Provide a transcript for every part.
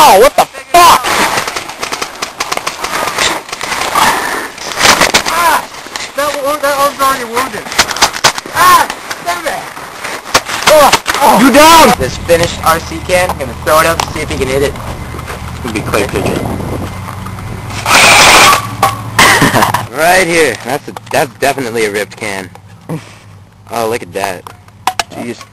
Ow! What the fuck? That arm's already wounded. Damn it! You down! This finished RC can, I'm gonna throw it up to see if he can hit it. It'll be clay pigeon. Right here. That's definitely a ripped can. Oh, look at that. Jeez.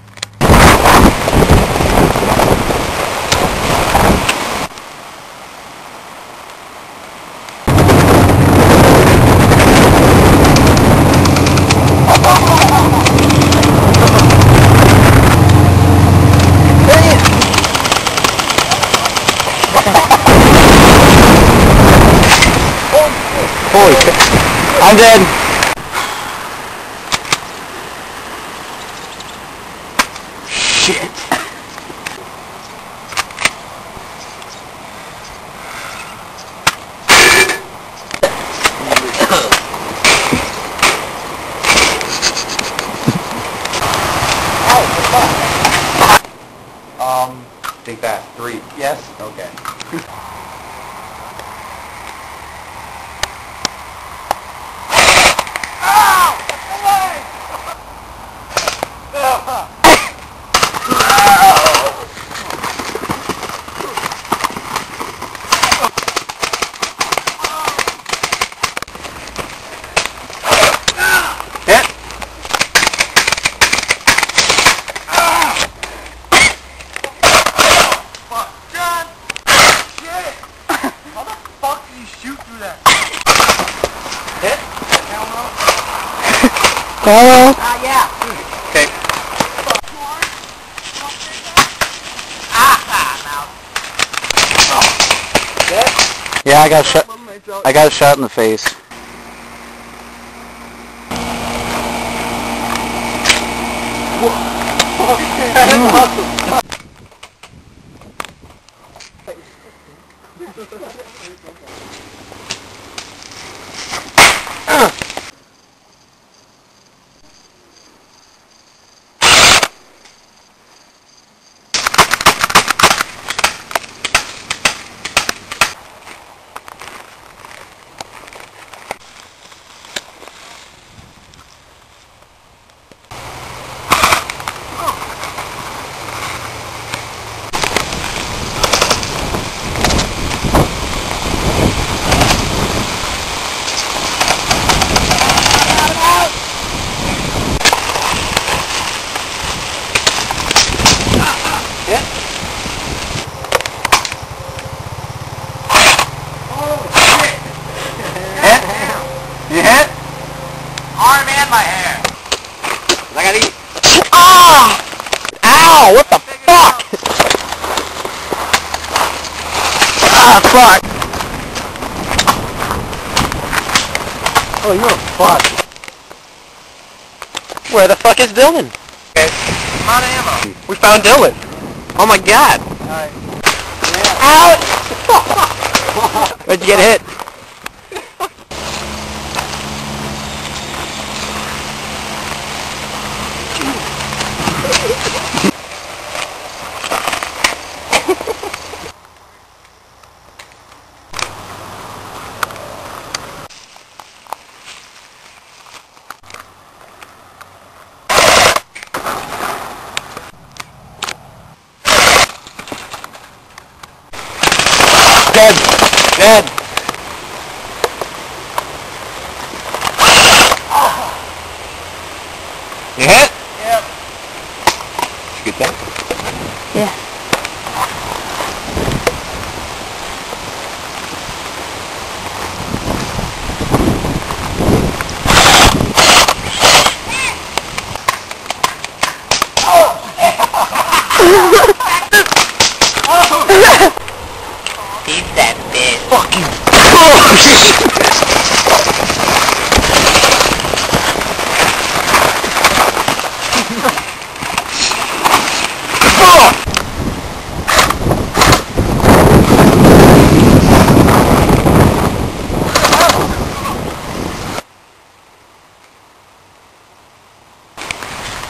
Holy shit. I'm dead. Shit. Think that. 3. Yes? Okay. Hello? Yeah. Okay. Yeah, I got a shot in the face. You hit? Arm and my hair. I gotta eat. Ah! Ow! What the fuck? Ah, fuck! Oh, you're a fuck. Where the fuck is Dylan? Okay. I'm out of ammo. We found Dylan. Oh my god. Alright. Ow! Where'd you get hit? Dead. Dead. You hit? Yep. Did you get that? Yeah. He's that bitch. Fucking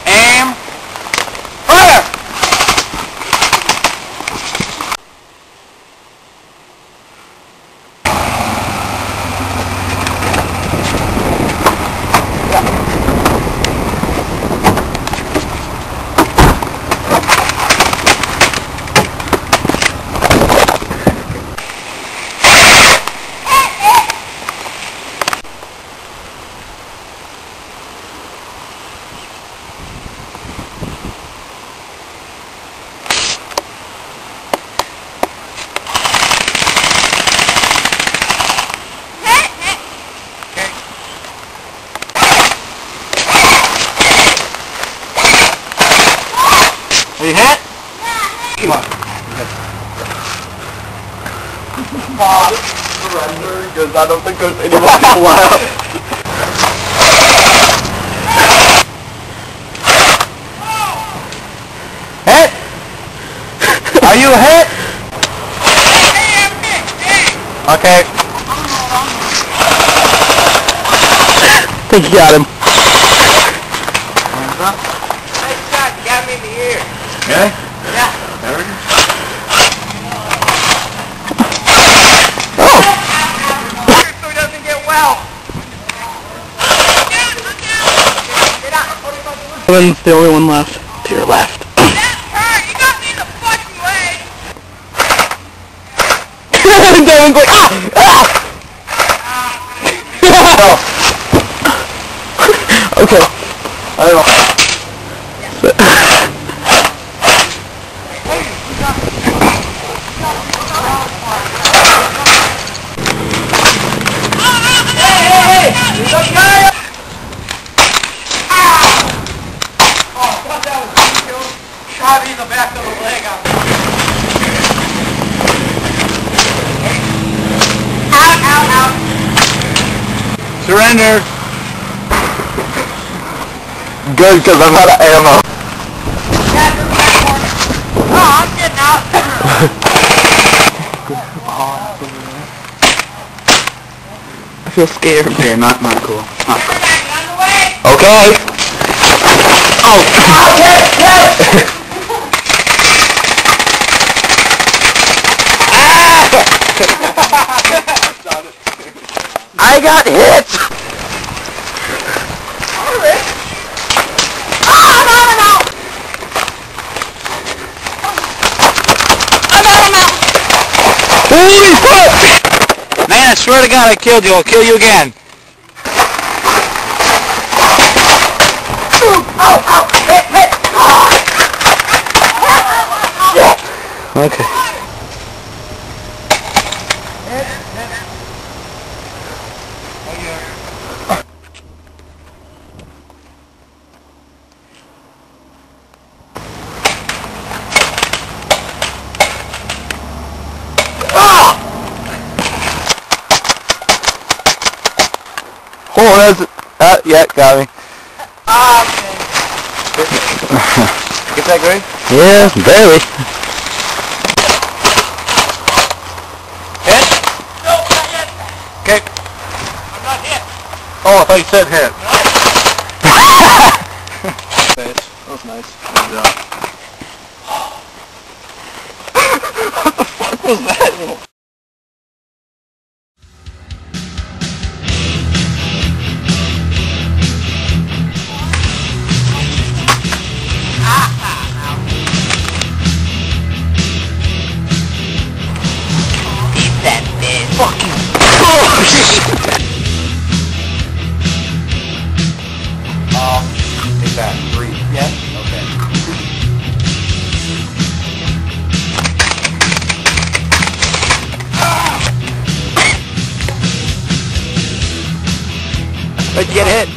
Aim. Fire! Come on. Surrender, because I don't think there's anyone left. Hit! Are you hit? Okay. I think you got him. Nice shot, you got me in the ear. Okay? Yeah. There we go. Oh! So he doesn't get well. Get out. Owen's the only one left. To your left. That hurt. You got me in the fucking leg. Devin's like, ah! Okay. I don't know. Shot me in the back of the leg. Out. Surrender. Good, because I'm out of ammo. Oh, I'm getting out. I feel scared. Okay, not cool. On the way. Okay. Oh. Get. I got hit. Holy fuck! Man, I swear to God I killed you. I'll kill you again. Okay. Oh, that's... yeah, got me. Get that, Greg? Yeah, barely. Hit? No, not yet. Okay. I'm not hit. Oh, I thought you said hit. That was nice. Good job. What the fuck was that? Take that. 3. Yes? Okay. Where'd you get hit?